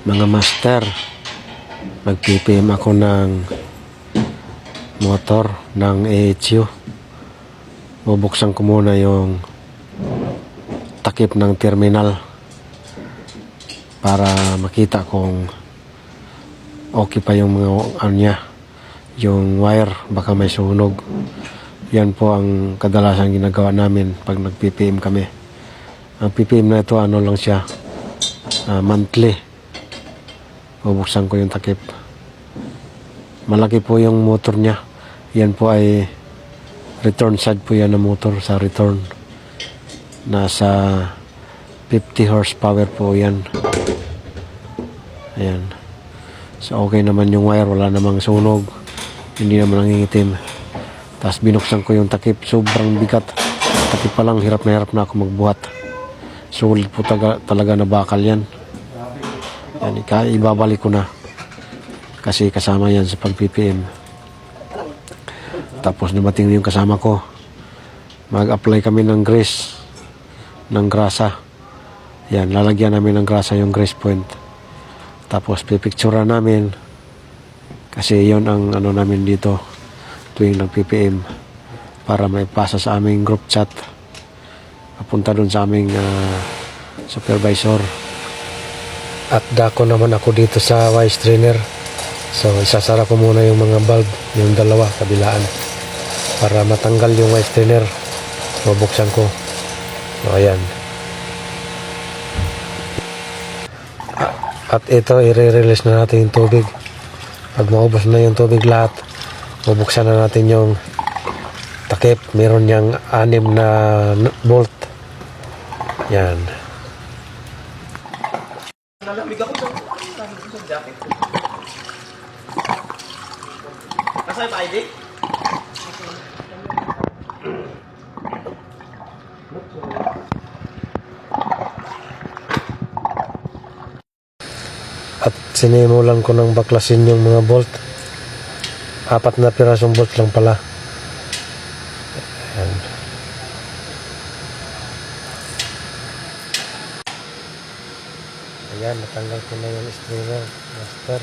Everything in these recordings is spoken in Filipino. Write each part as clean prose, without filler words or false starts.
Mga master, nag-PPM ako ng motor ng AHU. Bubuksan ko muna yung takip ng terminal para makita kung okay pa yung mga ano niya, yung wire, baka may sunog. Yan po ang kadalasan ginagawa namin pag nag-PPM kami. Ang PPM na ito, ano lang siya, monthly. Bubuksan ko yung takip. Malaki po yung motor niya. Yan po ay return side po yan ng motor sa return. Nasa 50 horsepower po yan. Ayan. So okay naman yung wire, wala namang sunog. Hindi naman nangingitim. Tapos binuksan ko yung takip, sobrang bigat. Takip pa lang, hirap na ako magbuhat. Solid po talaga na bakal yan. Yan, ibabalik ko na. Kasi kasama yan sa pag-PPM. Tapos dumating yung kasama ko. Mag-apply kami ng grease, ng grasa. Yan, lalagyan namin ng grasa yung grease point. Tapos pipicturean namin. Kasi yon ang ano namin dito tuwing nag-PPM. Para maipasa sa aming group chat. Papunta dun sa aming supervisor. At dako naman ako dito sa wire strainer. So isasara ko muna yung mga bulb, yung dalawa kabilaan, para matanggal yung wire strainer. Bubuksan ko. So ayan. At ito, i-release na natin yung tubig. Pag maubos na yung tubig lahat, bubuksan na natin yung takip. Meron niyang 6 na bolt. Yan. Nalamig ako sa jacket. Nasa'yo pa, ID? At sinimulan ko ng baklasin yung mga bolt. 4 na pirasong bolt lang pala. Ayan. Ayan, natanggal ko na yung strainer, master.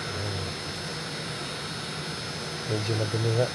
Ayan. Medyo madumi nga.